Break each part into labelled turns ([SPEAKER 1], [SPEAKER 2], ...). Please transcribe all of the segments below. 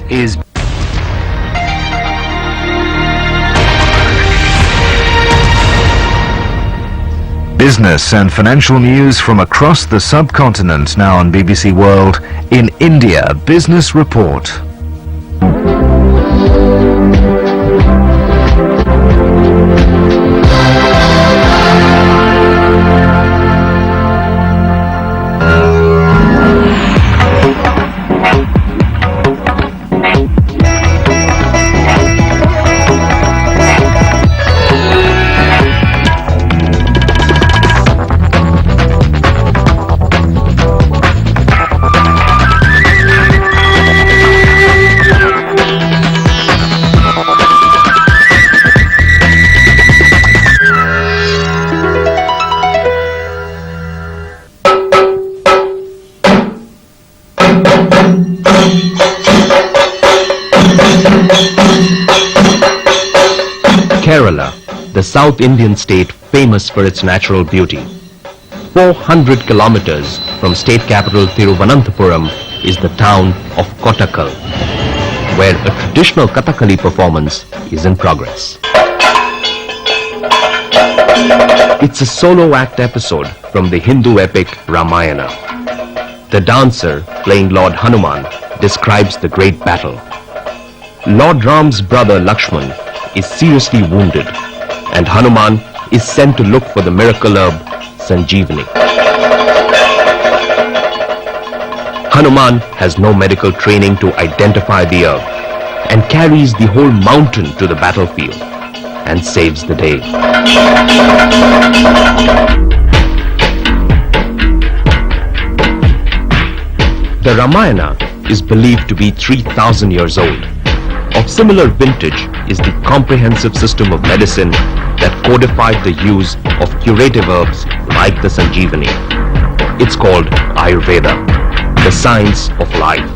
[SPEAKER 1] is business and financial news from across the subcontinent now on BBC World. In India, Business Report.
[SPEAKER 2] Kerala, the South Indian state famous for its natural beauty. 400 kilometers from state capital Thiruvananthapuram is the town of Kottakkal, where a traditional Kathakali performance is in progress. It's a solo act episode from the Hindu epic Ramayana. The dancer, playing Lord Hanuman, describes the great battle. Lord Ram's brother Lakshman is seriously wounded, and Hanuman is sent to look for the miracle herb Sanjeevani. Hanuman has no medical training to identify the herb and carries the whole mountain to the battlefield and saves the day. The Ramayana is believed to be 3,000 years old. Of similar vintage is the comprehensive system of medicine that codified the use of curative herbs like the Sanjeevani. It's called Ayurveda, the science of life.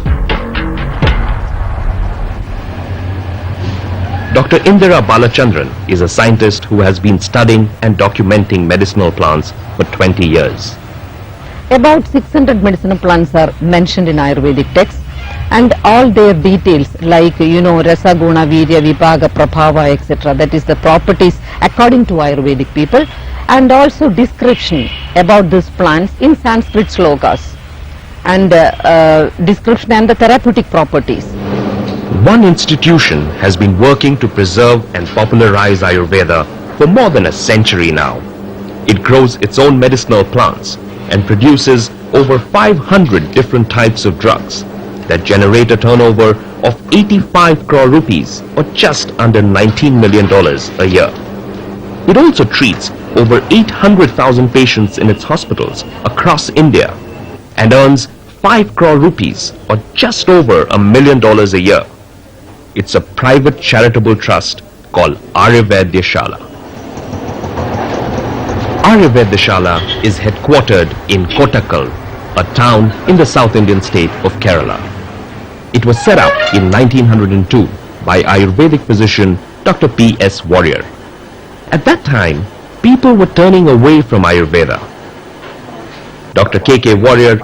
[SPEAKER 2] Dr. Indira Balachandran is a scientist who has been studying and documenting medicinal plants for 20 years.
[SPEAKER 3] About 600 medicinal plants are mentioned in Ayurvedic texts, and all their details like, Rasa, Guna, Virya, Vibhaga, Prabhava, etc. That is the properties according to Ayurvedic people, and also description about these plants in Sanskrit slokas, and description and the therapeutic properties.
[SPEAKER 2] One institution has been working to preserve and popularize Ayurveda for more than a century now. It grows its own medicinal plants and produces over 500 different types of drugs that generate a turnover of 85 crore rupees, or just under $19 million a year. It also treats over 800,000 patients in its hospitals across India and earns 5 crore rupees, or just over $1 million a year. It's a private charitable trust called Aryavadyashala. Aryavadyashala is headquartered in Kottakkal, a town in the South Indian state of Kerala. It was set up in 1902 by Ayurvedic physician Dr. P.S. Warrior. At that time, people were turning away from Ayurveda. Dr. K.K. Warrior,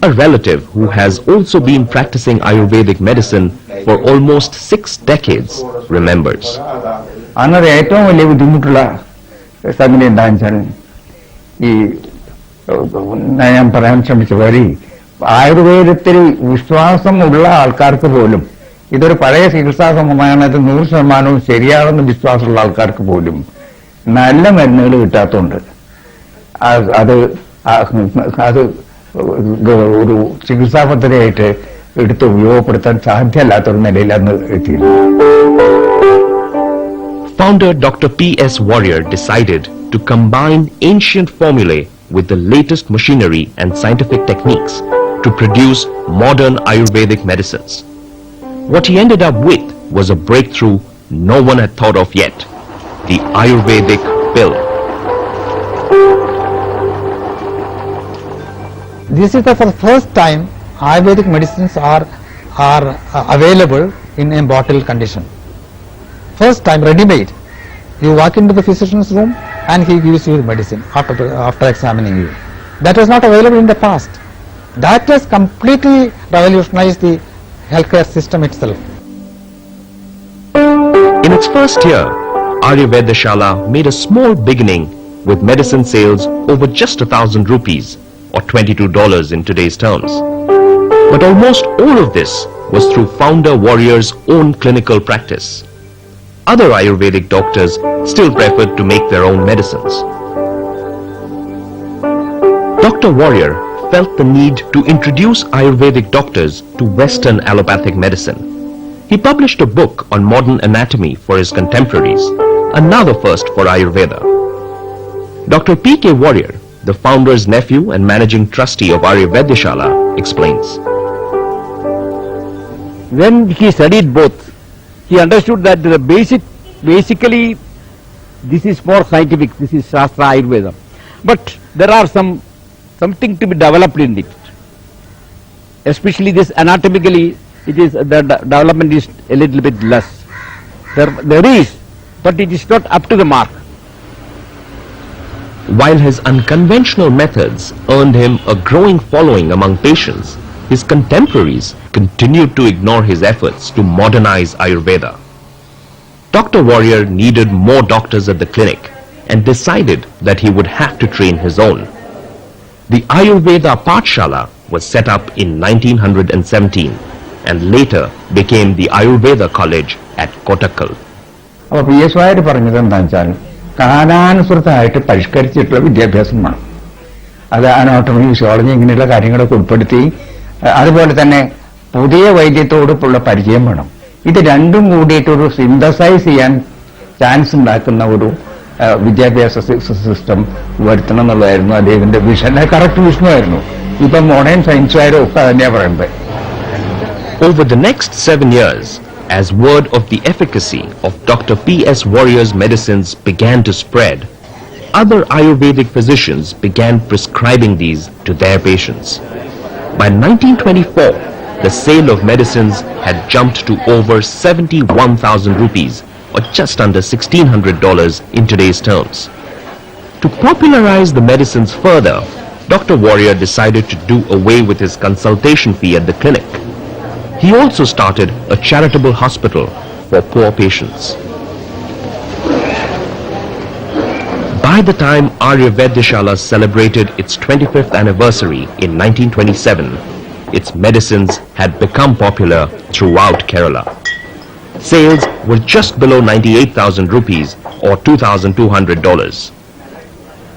[SPEAKER 2] a relative who has also been practicing Ayurvedic medicine for almost 6 decades, remembers.
[SPEAKER 4] ആയുർവേദത്തിൽ വിശ്വാസമുള്ള ആൾക്കാർക്ക് പോലും ഇതൊരു പഴയ ചികിത്സാ സമ്പ്രദായമാണ്, അത് 100% ശരിയാണെന്ന് വിശ്വാസമുള്ള ആൾക്കാർക്ക് പോലും നല്ല മരുന്നുകൾ കിട്ടാത്തതുണ്ട്. അത് ഒരു ചികിത്സാ പദ്ധതിയായിട്ട് എടുത്ത് ഉപയോഗപ്പെടുത്താൻ സാധ്യമല്ലാത്തൊരു നിലയിൽ അന്ന് എത്തിയിരുന്നു.
[SPEAKER 2] Founder Dr. P.S. Warrior decided to combine ancient formulae with the latest machinery and scientific techniques to produce modern Ayurvedic medicines. What he ended up with was a breakthrough no one had thought of yet, the Ayurvedic pill.
[SPEAKER 5] This is for the first time Ayurvedic medicines are available in a bottle condition. First time ready-made. You walk into the physician's room and he gives you the medicine after examining you. That was not available in the past. That has completely revolutionized the healthcare system itself.
[SPEAKER 2] In its first year, Ayurvedashala made a small beginning with medicine sales over just 1,000 rupees or $22 in today's terms. But almost all of this was through founder Warrior's own clinical practice. Other Ayurvedic doctors still preferred to make their own medicines. Dr. Warrior felt the need to introduce Ayurvedic doctors to Western allopathic medicine. He published a book on modern anatomy for his contemporaries, another first for Ayurveda. Dr. P.K. Warrior, the founder's nephew and managing trustee of Ayurvedashala, explains.
[SPEAKER 6] When he studied both, he understood that basically this is more scientific, this is Shastra Ayurveda. But there are something to be developed in it. Especially this anatomically, the development is a little bit less. There is, but it is not up to the mark.
[SPEAKER 2] While his unconventional methods earned him a growing following among patients, his contemporaries continued to ignore his efforts to modernize Ayurveda. Dr. Warrior needed more doctors at the clinic and decided that he would have to train his own. The Ayurveda Pathshala was set up in 1917 and later became the Ayurveda College at Kottakkal.
[SPEAKER 4] അപ്പോൾ P S Warrier പറഞ്ഞത് എന്താണെന്ന് വെച്ചാൽ കാലാനുസൃതമായിട്ട് പരിഷ്കരിച്ചിട്ടുള്ള വിദ്യാഭ്യാസമാണ്. അത് anatomy, physiology ഇങ്ങനെയുള്ള കാര്യങ്ങളൊക്കെ ഉൾപ്പെടുത്തി, അതുപോലെ തന്നെ പുതിയ വൈദ്യത്തോടുള്ള പരിചയം വേണം. ഇത് രണ്ടും കൂടിയിട്ടൊരു സിന്തസൈസ് ചെയ്യാൻ ചാൻസ് ഉണ്ടാക്കുന്ന ഒരു വിദ്യാഭ്യാസ സിസ്റ്റം വരുത്തണം എന്നുള്ളതായിരുന്നു അദ്ദേഹത്തിന്റെ വിഷൻ. കറക്റ്റ് വിഷനുമായിരുന്നു. ഇപ്പം മോഡേൺ സയൻസുകാരും ഒക്കെ തന്നെയാണ് പറയുന്നത്.
[SPEAKER 2] Over the next 7 years, as word of the efficacy of Dr. P.S. Warrior's medicines began to spread, other Ayurvedic physicians began prescribing these to their patients. By 1924, the sale of medicines had jumped to over 71,000 rupees or just under $1,600 in today's terms. To popularize the medicines further, Dr. Warrior decided to do away with his consultation fee at the clinic. He also started a charitable hospital for poor patients. By the time Ayurvedashala celebrated its 25th anniversary in 1927, its medicines had become popular throughout Kerala. Sales were just below 98,000 rupees or $2,200.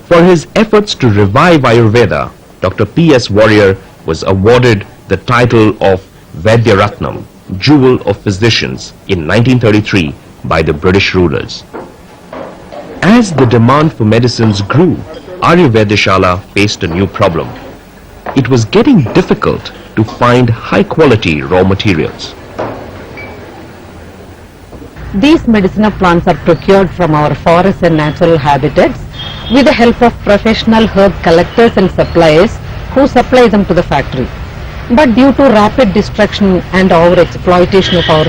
[SPEAKER 2] For his efforts to revive Ayurveda, Dr. P.S. Warrior was awarded the title of Vaidyaratnam, Jewel of Physicians, in 1933 by the British rulers. As the demand for medicines grew, Ayurvedashala faced a new problem. It was getting difficult to find high-quality raw materials.
[SPEAKER 3] These medicinal plants are procured from our forests and natural habitats with the help of professional herb collectors and suppliers who supply them to the factory. But due to rapid destruction and over-exploitation of our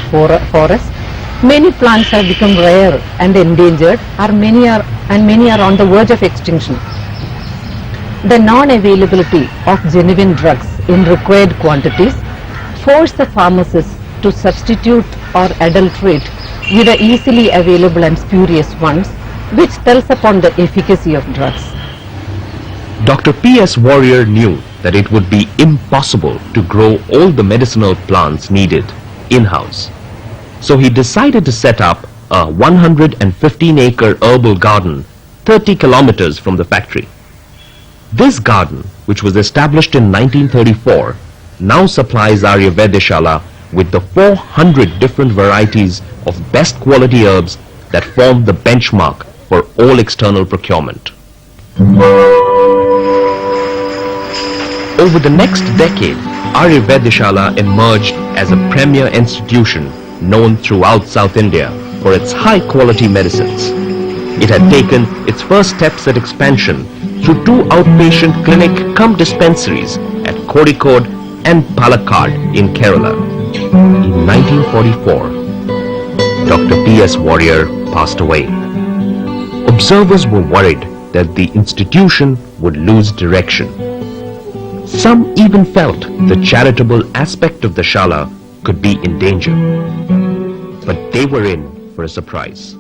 [SPEAKER 3] forests, many plants have become rare and endangered, many are on the verge of extinction. The non-availability of genuine drugs in required quantities force the pharmacists to substitute or adulterate with the easily available and spurious ones, which tells upon the efficacy of drugs.
[SPEAKER 2] Dr. P.S. Warrior knew that it would be impossible to grow all the medicinal plants needed in-house. So he decided to set up a 115-acre herbal garden 30 kilometers from the factory. This garden, which was established in 1934, now supplies Ayurvedashala with the 400 different varieties of best quality herbs that form the benchmark for all external procurement. Over the next decade, Ayurvedashala emerged as a premier institution known throughout South India for its high-quality medicines. It had taken its first steps at expansion through 2 outpatient clinic-cum-dispensaries at Kozhikode and Palakkad in Kerala. In 1944, Dr. P.S. Warrior passed away. Observers were worried that the institution would lose direction. Some even felt the charitable aspect of the Shala could be in danger. But they were in for a surprise.